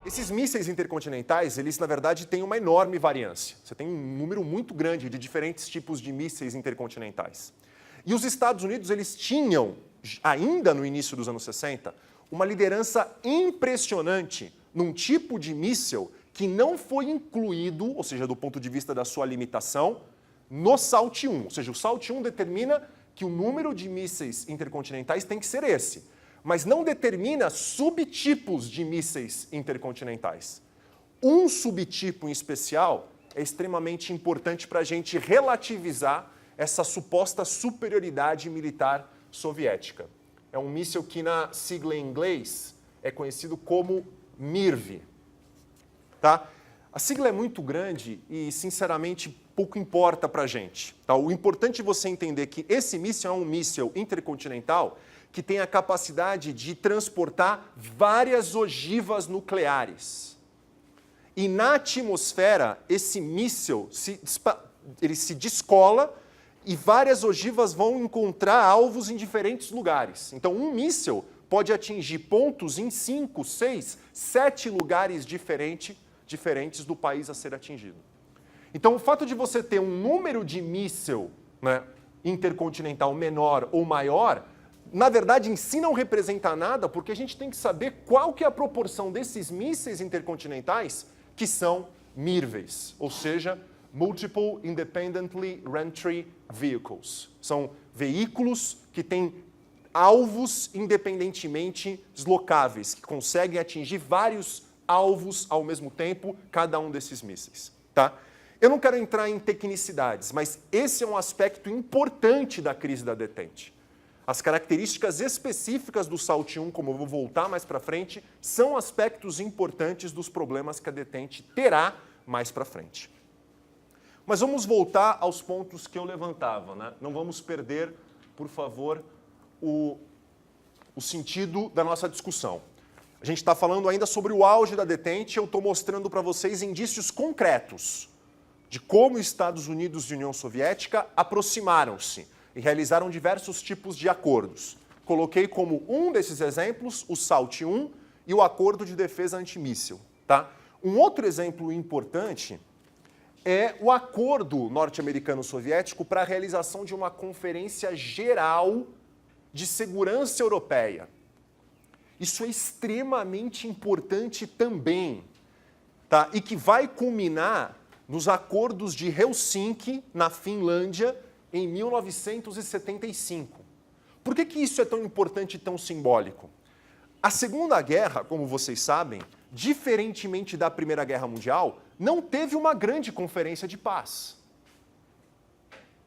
Esses mísseis intercontinentais, eles na verdade têm uma enorme variância. Você tem um número muito grande de diferentes tipos de mísseis intercontinentais. E os Estados Unidos, eles tinham, ainda no início dos anos 60, uma liderança impressionante num tipo de míssil que não foi incluído, ou seja, do ponto de vista da sua limitação, no SALT I. Ou seja, o SALT I determina que o número de mísseis intercontinentais tem que ser esse, mas não determina subtipos de mísseis intercontinentais. Um subtipo em especial é extremamente importante para a gente relativizar essa suposta superioridade militar soviética. É um míssil que, na sigla em inglês, é conhecido como MIRV. Tá? A sigla é muito grande e, sinceramente, pouco importa para a gente. Tá? O importante é você entender que esse míssil é um míssil intercontinental que tem a capacidade de transportar várias ogivas nucleares. E na atmosfera, esse míssil ele se descola e várias ogivas vão encontrar alvos em diferentes lugares. Então, um míssil pode atingir pontos em 5, 6, 7 lugares diferentes do país a ser atingido. Então, o fato de você ter um número de míssil, né, intercontinental menor ou maior, na verdade, em si não representa nada, porque a gente tem que saber qual que é a proporção desses mísseis intercontinentais que são MIRVs, ou seja, Multiple Independently Reentry Vehicles. São veículos que têm alvos independentemente deslocáveis, que conseguem atingir vários alvos ao mesmo tempo, cada um desses mísseis. Tá? Eu não quero entrar em tecnicidades, mas esse é um aspecto importante da crise da detente. As características específicas do SALT I, como eu vou voltar mais para frente, são aspectos importantes dos problemas que a detente terá mais para frente. Mas vamos voltar aos pontos que eu levantava, né? Não vamos perder, por favor, o sentido da nossa discussão. A gente está falando ainda sobre o auge da detente, eu estou mostrando para vocês indícios concretos de como Estados Unidos e União Soviética aproximaram-se e realizaram diversos tipos de acordos. Coloquei como um desses exemplos o SALT I e o Acordo de Defesa Antimíssil. Tá? Um outro exemplo importante é o acordo norte-americano-soviético para a realização de uma conferência geral de segurança europeia. Isso é extremamente importante também, tá? E que vai culminar nos acordos de Helsinki, na Finlândia, em 1975. Por que isso é tão importante e tão simbólico? A Segunda Guerra, como vocês sabem, diferentemente da Primeira Guerra Mundial, não teve uma grande conferência de paz.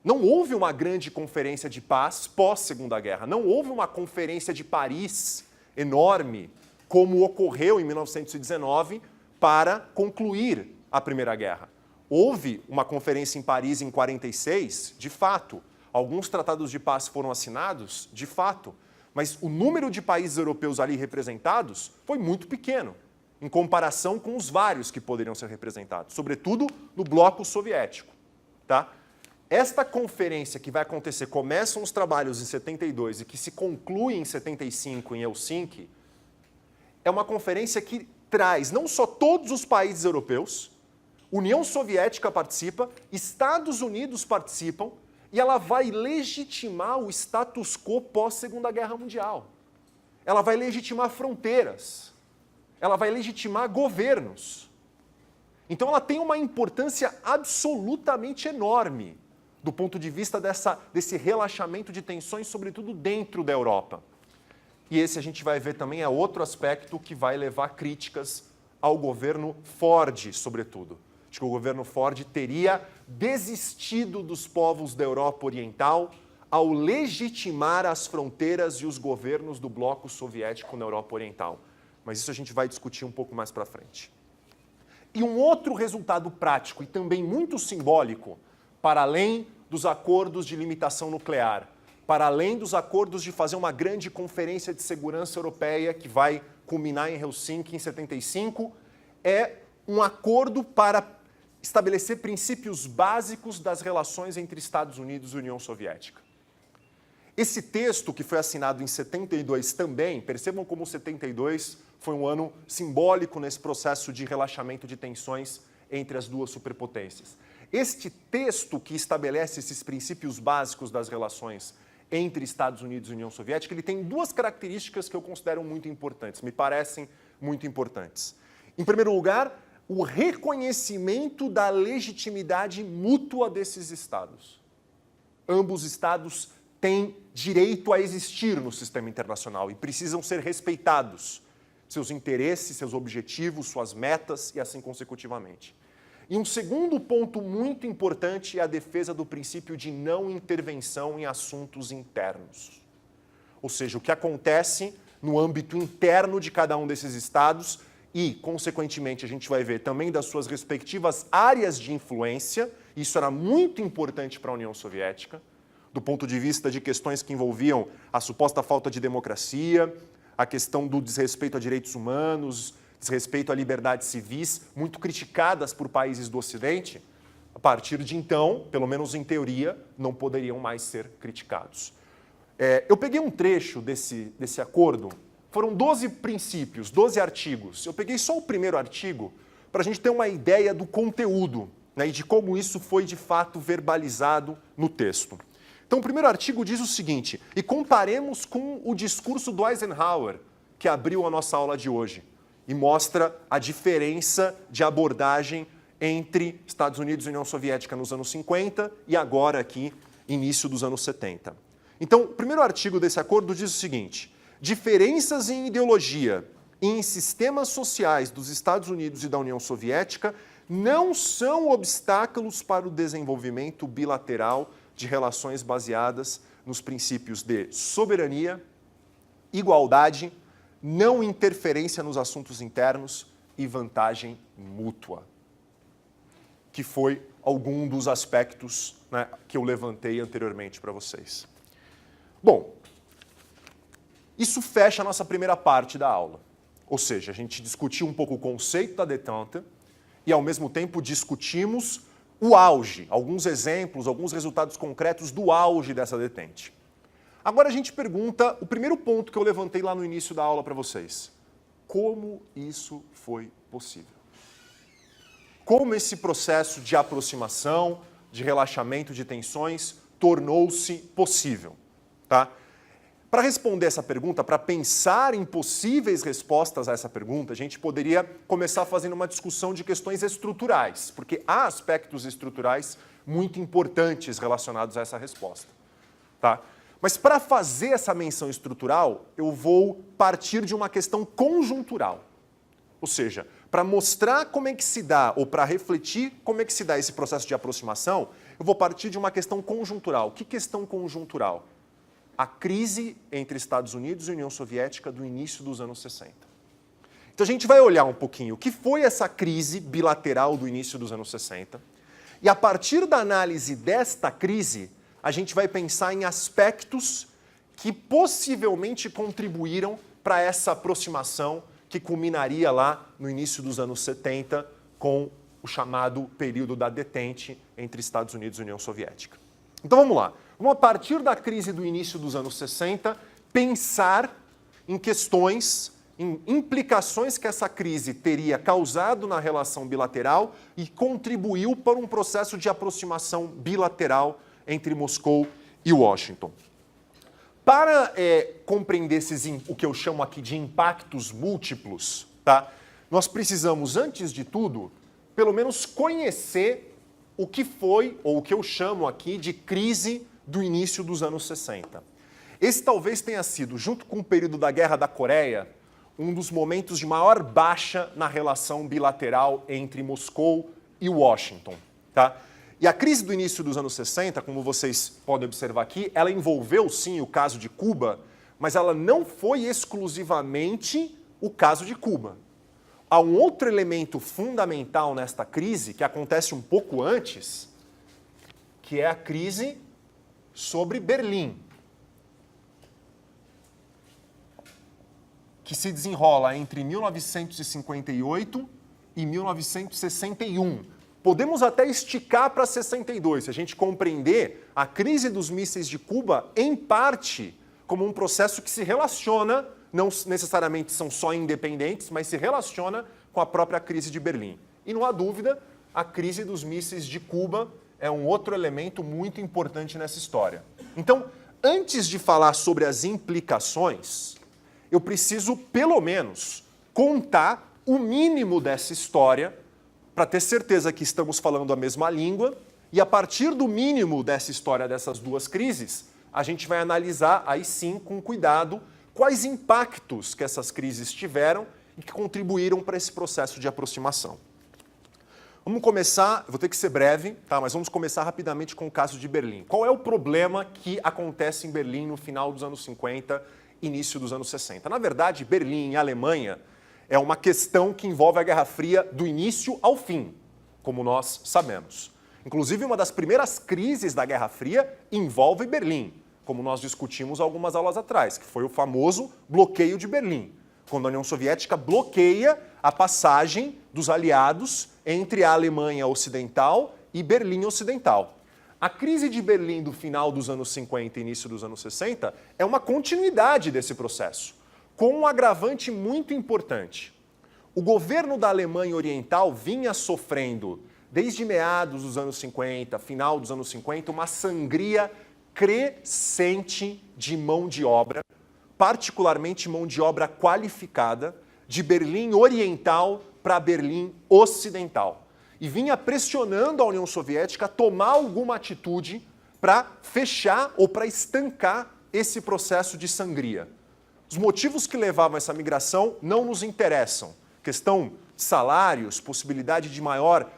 Não houve uma grande conferência de paz pós-Segunda Guerra. Não houve uma conferência de Paris enorme, como ocorreu em 1919, para concluir a Primeira Guerra. Houve uma conferência em Paris em 1946, de fato. Alguns tratados de paz foram assinados, de fato. Mas o número de países europeus ali representados foi muito pequeno, em comparação com os vários que poderiam ser representados, sobretudo no bloco soviético. Tá? Esta conferência que vai acontecer, começam os trabalhos em 72 e que se conclui em 75 em Helsinki, é uma conferência que traz não só todos os países europeus, União Soviética participa, Estados Unidos participam, e ela vai legitimar o status quo pós-Segunda Guerra Mundial. Ela vai legitimar fronteiras. Ela vai legitimar governos. Então ela tem uma importância absolutamente enorme do ponto de vista desse relaxamento de tensões, sobretudo dentro da Europa. E esse a gente vai ver também é outro aspecto que vai levar críticas ao governo Ford, sobretudo. Acho que o governo Ford teria desistido dos povos da Europa Oriental ao legitimar as fronteiras e os governos do bloco soviético na Europa Oriental. Mas isso a gente vai discutir um pouco mais para frente. E um outro resultado prático e também muito simbólico, para além dos acordos de limitação nuclear, para além dos acordos de fazer uma grande conferência de segurança europeia que vai culminar em Helsinki em 75, é um acordo para estabelecer princípios básicos das relações entre Estados Unidos e União Soviética. Esse texto, que foi assinado em 72 também, percebam como 72 foi um ano simbólico nesse processo de relaxamento de tensões entre as duas superpotências. Este texto que estabelece esses princípios básicos das relações entre Estados Unidos e União Soviética, ele tem duas características que eu considero muito importantes, me parecem muito importantes. Em primeiro lugar, o reconhecimento da legitimidade mútua desses estados. Ambos estados têm direito a existir no sistema internacional e precisam ser respeitados. Seus interesses, seus objetivos, suas metas e assim consecutivamente. E um segundo ponto muito importante é a defesa do princípio de não intervenção em assuntos internos. Ou seja, o que acontece no âmbito interno de cada um desses estados e, consequentemente, a gente vai ver também das suas respectivas áreas de influência. Isso era muito importante para a União Soviética, do ponto de vista de questões que envolviam a suposta falta de democracia, a questão do desrespeito a direitos humanos, desrespeito a liberdades civis, muito criticadas por países do Ocidente. A partir de então, pelo menos em teoria, não poderiam mais ser criticados. Eu peguei um trecho desse acordo, foram 12 princípios, 12 artigos. Eu peguei só o primeiro artigo para a gente ter uma ideia do conteúdo, né, e de como isso foi de fato verbalizado no texto. Então, o primeiro artigo diz o seguinte, e comparemos com o discurso do Eisenhower, que abriu a nossa aula de hoje, e mostra a diferença de abordagem entre Estados Unidos e União Soviética nos anos 50 e agora aqui, início dos anos 70. Então, o primeiro artigo desse acordo diz o seguinte, diferenças em ideologia e em sistemas sociais dos Estados Unidos e da União Soviética não são obstáculos para o desenvolvimento bilateral de relações baseadas nos princípios de soberania, igualdade, não interferência nos assuntos internos e vantagem mútua, que foi algum dos aspectos, né, que eu levantei anteriormente para vocês. Bom, isso fecha a nossa primeira parte da aula, ou seja, a gente discutiu um pouco o conceito da détente e, ao mesmo tempo, discutimos o auge, alguns exemplos, alguns resultados concretos do auge dessa detente. Agora a gente pergunta o primeiro ponto que eu levantei lá no início da aula para vocês. Como isso foi possível? Como esse processo de aproximação, de relaxamento de tensões, tornou-se possível? Tá? Para responder essa pergunta, para pensar em possíveis respostas a essa pergunta, a gente poderia começar fazendo uma discussão de questões estruturais, porque há aspectos estruturais muito importantes relacionados a essa resposta. Tá? Mas para fazer essa menção estrutural, eu vou partir de uma questão conjuntural. Ou seja, para mostrar como é que se dá, ou para refletir como é que se dá esse processo de aproximação, eu vou partir de uma questão conjuntural. Que questão conjuntural? A crise entre Estados Unidos e União Soviética do início dos anos 60. Então a gente vai olhar um pouquinho o que foi essa crise bilateral do início dos anos 60 e a partir da análise desta crise, a gente vai pensar em aspectos que possivelmente contribuíram para essa aproximação que culminaria lá no início dos anos 70 com o chamado período da detente entre Estados Unidos e União Soviética. Então vamos lá. Vamos, a partir da crise do início dos anos 60, pensar em questões, em implicações que essa crise teria causado na relação bilateral e contribuiu para um processo de aproximação bilateral entre Moscou e Washington. Para compreender o que eu chamo aqui de impactos múltiplos, tá? Nós precisamos, antes de tudo, pelo menos conhecer o que foi, ou o que eu chamo aqui de crise do início dos anos 60. Esse talvez tenha sido, junto com o período da Guerra da Coreia, um dos momentos de maior baixa na relação bilateral entre Moscou e Washington. Tá? E a crise do início dos anos 60, como vocês podem observar aqui, ela envolveu sim o caso de Cuba, mas ela não foi exclusivamente o caso de Cuba. Há um outro elemento fundamental nesta crise, que acontece um pouco antes, que é a crise sobre Berlim, que se desenrola entre 1958 e 1961. Podemos até esticar para 62, se a gente compreender a crise dos mísseis de Cuba, em parte, como um processo que se relaciona, não necessariamente são só independentes, mas se relaciona com a própria crise de Berlim. E não há dúvida, a crise dos mísseis de Cuba é um outro elemento muito importante nessa história. Então, antes de falar sobre as implicações, eu preciso, pelo menos, contar o mínimo dessa história para ter certeza que estamos falando a mesma língua e, a partir do mínimo dessa história dessas duas crises, a gente vai analisar, aí sim, com cuidado, quais impactos que essas crises tiveram e que contribuíram para esse processo de aproximação. Vamos começar, vou ter que ser breve, tá? Mas vamos começar rapidamente com o caso de Berlim. Qual é o problema que acontece em Berlim no final dos anos 50, início dos anos 60? Na verdade, Berlim e Alemanha é uma questão que envolve a Guerra Fria do início ao fim, como nós sabemos. Inclusive, uma das primeiras crises da Guerra Fria envolve Berlim, como nós discutimos algumas aulas atrás, que foi o famoso bloqueio de Berlim, quando a União Soviética bloqueia a passagem dos aliados entre a Alemanha Ocidental e Berlim Ocidental. A crise de Berlim do final dos anos 50 e início dos anos 60 é uma continuidade desse processo, com um agravante muito importante. O governo da Alemanha Oriental vinha sofrendo, desde meados dos anos 50, final dos anos 50, uma sangria crescente de mão de obra, particularmente mão de obra qualificada, de Berlim Oriental para Berlim Ocidental. E vinha pressionando a União Soviética a tomar alguma atitude para fechar ou para estancar esse processo de sangria. Os motivos que levavam a essa migração não nos interessam. Questão de salários, possibilidade de maior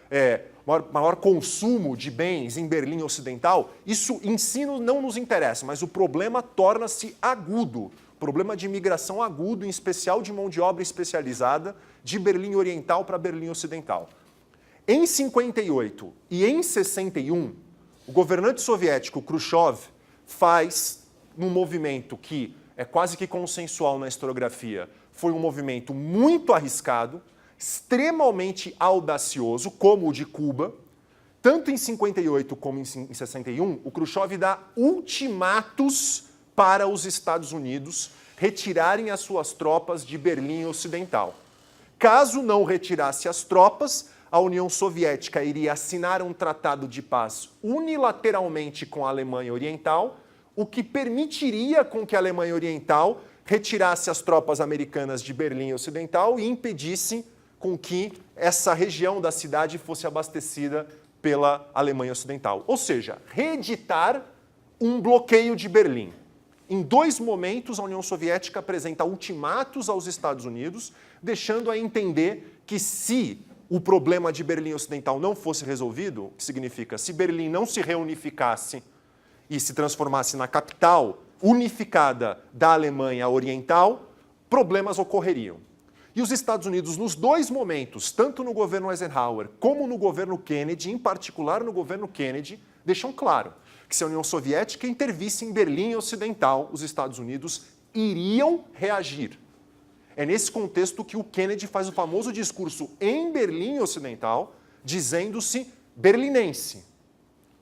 consumo de bens em Berlim Ocidental, isso em si não nos interessa, mas o problema torna-se agudo. Problema de imigração agudo, em especial de mão de obra especializada, de Berlim Oriental para Berlim Ocidental. Em 58 e em 61, o governante soviético Khrushchev faz um movimento que é quase que consensual na historiografia, foi um movimento muito arriscado, extremamente audacioso, como o de Cuba. Tanto em 58 como em 61, o Khrushchev dá ultimatos para os Estados Unidos retirarem as suas tropas de Berlim Ocidental. Caso não retirasse as tropas, a União Soviética iria assinar um tratado de paz unilateralmente com a Alemanha Oriental, o que permitiria com que a Alemanha Oriental retirasse as tropas americanas de Berlim Ocidental e impedisse com que essa região da cidade fosse abastecida pela Alemanha Ocidental. Ou seja, reeditar um bloqueio de Berlim. Em dois momentos, a União Soviética apresenta ultimatos aos Estados Unidos, deixando a entender que se o problema de Berlim Ocidental não fosse resolvido, o que significa, se Berlim não se reunificasse e se transformasse na capital unificada da Alemanha Oriental, problemas ocorreriam. E os Estados Unidos, nos dois momentos, tanto no governo Eisenhower como no governo Kennedy, em particular no governo Kennedy, deixam claro que se a União Soviética intervisse em Berlim Ocidental, os Estados Unidos iriam reagir. É nesse contexto que o Kennedy faz o famoso discurso em Berlim Ocidental, dizendo-se berlinense.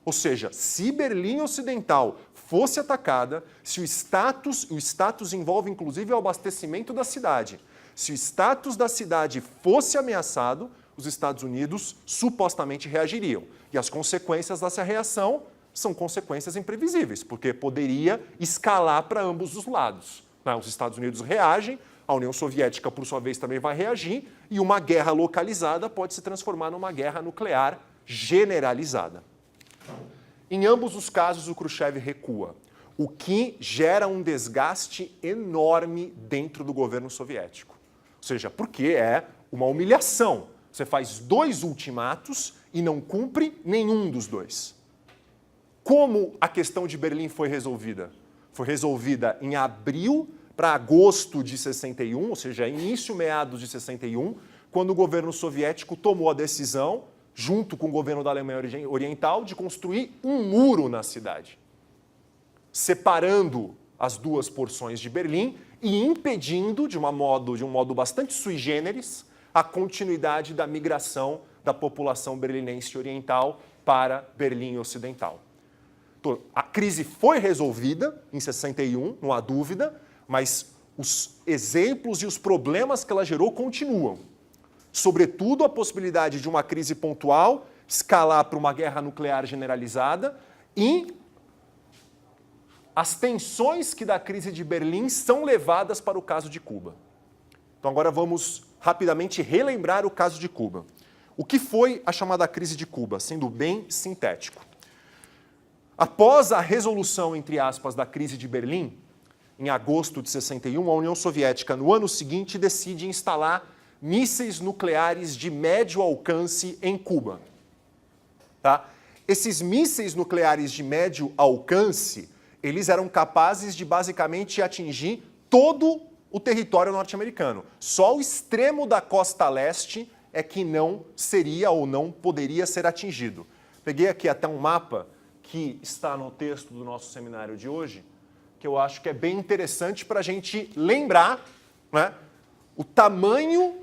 Ou seja, se Berlim Ocidental fosse atacada, se o status envolve inclusive o abastecimento da cidade, se o status da cidade fosse ameaçado, os Estados Unidos supostamente reagiriam. E as consequências dessa reação são consequências imprevisíveis, porque poderia escalar para ambos os lados. Os Estados Unidos reagem, a União Soviética, por sua vez, também vai reagir, e uma guerra localizada pode se transformar numa guerra nuclear generalizada. Em ambos os casos, o Khrushchev recua, o que gera um desgaste enorme dentro do governo soviético. Ou seja, porque é uma humilhação. Você faz dois ultimatos e não cumpre nenhum dos dois. Como a questão de Berlim foi resolvida? Foi resolvida em abril para agosto de 61, ou seja, início, meados de 61, quando o governo soviético tomou a decisão, junto com o governo da Alemanha Oriental, de construir um muro na cidade, separando as duas porções de Berlim e impedindo, de um modo bastante sui generis, a continuidade da migração da população berlinense oriental para Berlim Ocidental. Então, a crise foi resolvida em 61, não há dúvida, mas os exemplos e os problemas que ela gerou continuam. Sobretudo a possibilidade de uma crise pontual escalar para uma guerra nuclear generalizada e as tensões que da crise de Berlim são levadas para o caso de Cuba. Então agora vamos rapidamente relembrar o caso de Cuba. O que foi a chamada crise de Cuba, sendo bem sintético? Após a resolução, entre aspas, da crise de Berlim, em agosto de 61, a União Soviética, no ano seguinte, decide instalar mísseis nucleares de médio alcance em Cuba. Tá? Esses mísseis nucleares de médio alcance, eles eram capazes de basicamente atingir todo o território norte-americano. Só o extremo da costa leste é que não seria ou não poderia ser atingido. Peguei aqui até um mapa que está no texto do nosso seminário de hoje, que eu acho que é bem interessante para a gente lembrar, né, o tamanho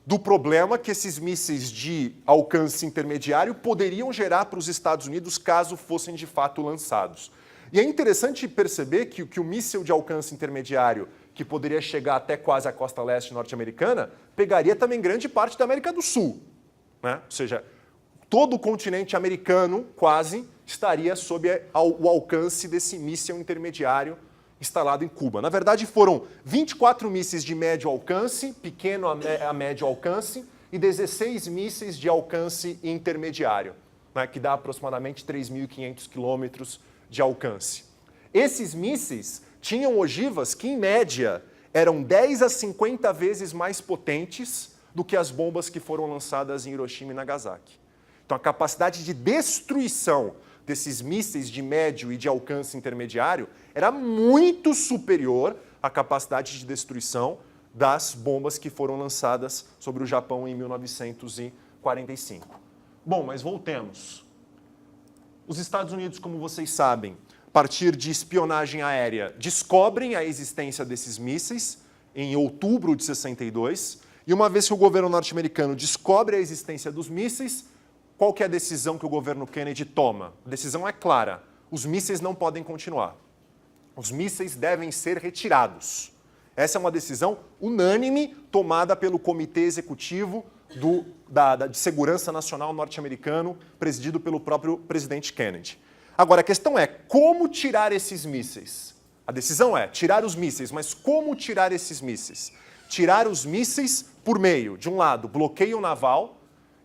do problema que esses mísseis de alcance intermediário poderiam gerar para os Estados Unidos caso fossem de fato lançados. E é interessante perceber que o míssil de alcance intermediário, que poderia chegar até quase a costa leste norte-americana, pegaria também grande parte da América do Sul, né? Ou seja, todo o continente americano quase estaria sob o alcance desse míssil intermediário instalado em Cuba. Na verdade, foram 24 mísseis de médio alcance, pequeno a médio alcance, e 16 mísseis de alcance intermediário, né, que dá aproximadamente 3.500 quilômetros de alcance. Esses mísseis tinham ogivas que, em média, eram 10 a 50 vezes mais potentes do que as bombas que foram lançadas em Hiroshima e Nagasaki. Então, a capacidade de destruição desses mísseis de médio e de alcance intermediário era muito superior à capacidade de destruição das bombas que foram lançadas sobre o Japão em 1945. Bom, mas voltemos. Os Estados Unidos, como vocês sabem, a partir de espionagem aérea, descobrem a existência desses mísseis em outubro de 62, e uma vez que o governo norte-americano descobre a existência dos mísseis, qual que é a decisão que o governo Kennedy toma? A decisão é clara: os mísseis não podem continuar. Os mísseis devem ser retirados. Essa é uma decisão unânime tomada pelo Comitê Executivo de Segurança Nacional norte-americano, presidido pelo próprio presidente Kennedy. Agora, a questão é como tirar esses mísseis. A decisão é tirar os mísseis, mas como tirar esses mísseis? Tirar os mísseis por meio, de um lado, bloqueio naval,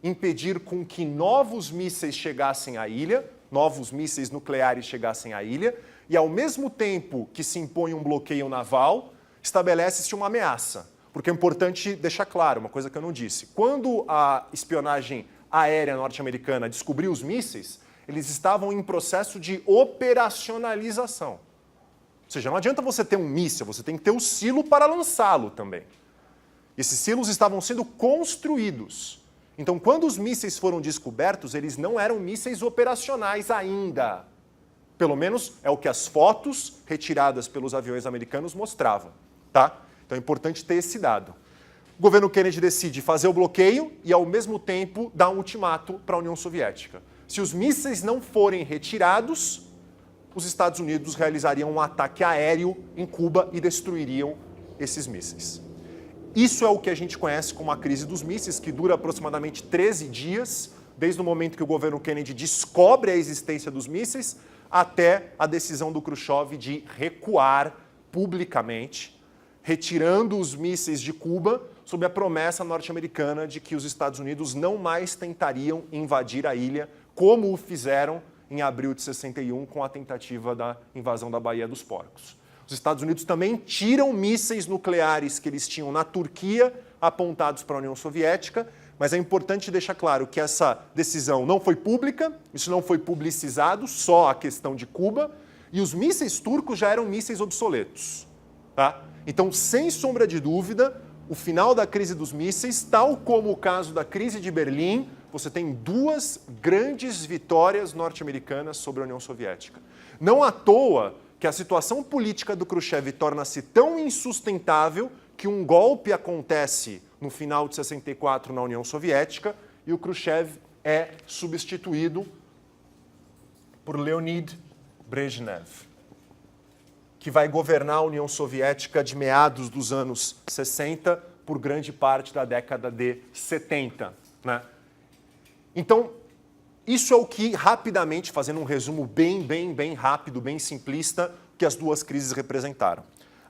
impedir com que novos mísseis chegassem à ilha, novos mísseis nucleares chegassem à ilha, e ao mesmo tempo que se impõe um bloqueio naval, estabelece-se uma ameaça. Porque é importante deixar claro uma coisa que eu não disse. Quando a espionagem aérea norte-americana descobriu os mísseis, eles estavam em processo de operacionalização. Ou seja, não adianta você ter um míssil, você tem que ter o silo para lançá-lo também. Esses silos estavam sendo construídos. Então, quando os mísseis foram descobertos, eles não eram mísseis operacionais ainda. Pelo menos é o que as fotos retiradas pelos aviões americanos mostravam, tá? Então é importante ter esse dado. O governo Kennedy decide fazer o bloqueio e, ao mesmo tempo, dar um ultimato para a União Soviética. Se os mísseis não forem retirados, os Estados Unidos realizariam um ataque aéreo em Cuba e destruiriam esses mísseis. Isso é o que a gente conhece como a crise dos mísseis, que dura aproximadamente 13 dias, desde o momento que o governo Kennedy descobre a existência dos mísseis até a decisão do Khrushchev de recuar publicamente, retirando os mísseis de Cuba, sob a promessa norte-americana de que os Estados Unidos não mais tentariam invadir a ilha, como o fizeram em abril de 61 com a tentativa da invasão da Baía dos Porcos. Os Estados Unidos também tiram mísseis nucleares que eles tinham na Turquia, apontados para a União Soviética, mas é importante deixar claro que essa decisão não foi pública, isso não foi publicizado, só a questão de Cuba, e os mísseis turcos já eram mísseis obsoletos, tá? Então, sem sombra de dúvida, o final da crise dos mísseis, tal como o caso da crise de Berlim, você tem duas grandes vitórias norte-americanas sobre a União Soviética. Não à toa que a situação política do Khrushchev torna-se tão insustentável que um golpe acontece no final de 64 na União Soviética e o Khrushchev é substituído por Leonid Brezhnev, que vai governar a União Soviética de meados dos anos 60 por grande parte da década de 70, né? Então, isso é o que, rapidamente, fazendo um resumo bem rápido, bem simplista, que as duas crises representaram.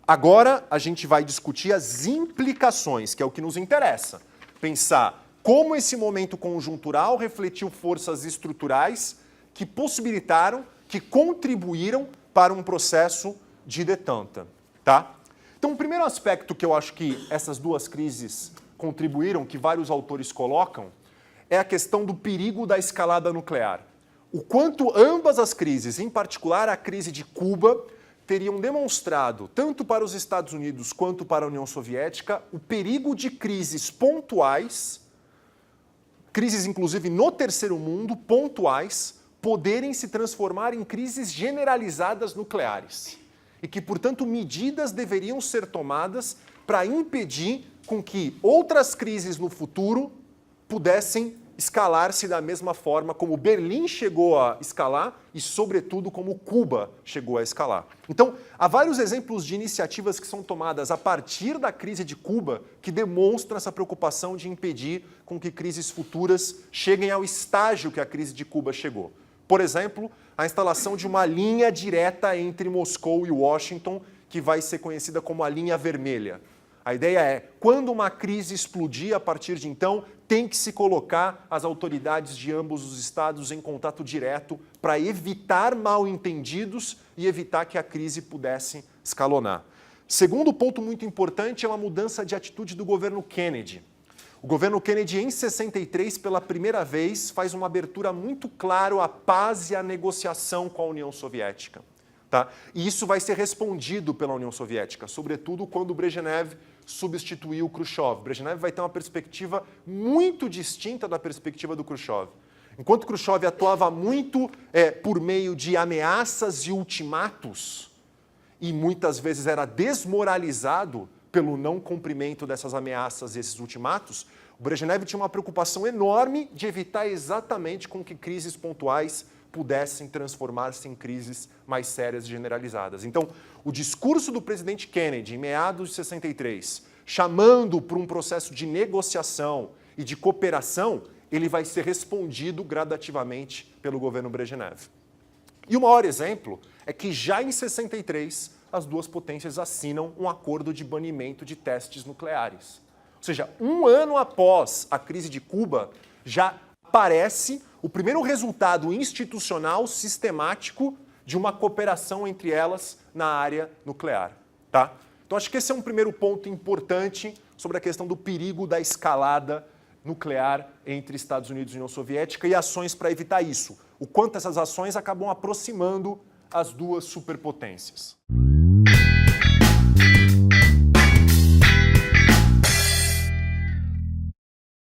Agora, a gente vai discutir as implicações, que é o que nos interessa. Pensar como esse momento conjuntural refletiu forças estruturais que possibilitaram, que contribuíram para um processo de detente, tá? Então, o primeiro aspecto que eu acho que essas duas crises contribuíram, que vários autores colocam, é a questão do perigo da escalada nuclear. O quanto ambas as crises, em particular a crise de Cuba, teriam demonstrado, tanto para os Estados Unidos quanto para a União Soviética, o perigo de crises pontuais, crises inclusive no terceiro mundo, pontuais, poderem se transformar em crises generalizadas nucleares. E que, portanto, medidas deveriam ser tomadas para impedir com que outras crises no futuro pudessem escalar-se da mesma forma como Berlim chegou a escalar e, sobretudo, como Cuba chegou a escalar. Então, há vários exemplos de iniciativas que são tomadas a partir da crise de Cuba que demonstram essa preocupação de impedir com que crises futuras cheguem ao estágio que a crise de Cuba chegou. Por exemplo, a instalação de uma linha direta entre Moscou e Washington, que vai ser conhecida como a linha vermelha. A ideia é, quando uma crise explodir, a partir de então, tem que se colocar as autoridades de ambos os estados em contato direto para evitar mal-entendidos e evitar que a crise pudesse escalonar. Segundo ponto muito importante é uma mudança de atitude do governo Kennedy. O governo Kennedy, em 63, pela primeira vez, faz uma abertura muito clara à paz e à negociação com a União Soviética. Tá? E isso vai ser respondido pela União Soviética, sobretudo quando Brezhnev substituiu Khrushchev. Brezhnev vai ter uma perspectiva muito distinta da perspectiva do Khrushchev. Enquanto Khrushchev atuava muito por meio de ameaças e ultimatos, e muitas vezes era desmoralizado pelo não cumprimento dessas ameaças e esses ultimatos, o Brezhnev tinha uma preocupação enorme de evitar exatamente com que crises pontuais pudessem transformar-se em crises mais sérias e generalizadas. Então, o discurso do presidente Kennedy, em meados de 63, chamando por um processo de negociação e de cooperação, ele vai ser respondido gradativamente pelo governo Brezhnev. E o maior exemplo é que já em 63, as duas potências assinam um acordo de banimento de testes nucleares. Ou seja, um ano após a crise de Cuba, já aparece o primeiro resultado institucional sistemático de uma cooperação entre elas na área nuclear. Tá? Então, acho que esse é um primeiro ponto importante sobre a questão do perigo da escalada nuclear entre Estados Unidos e União Soviética e ações para evitar isso. O quanto essas ações acabam aproximando as duas superpotências.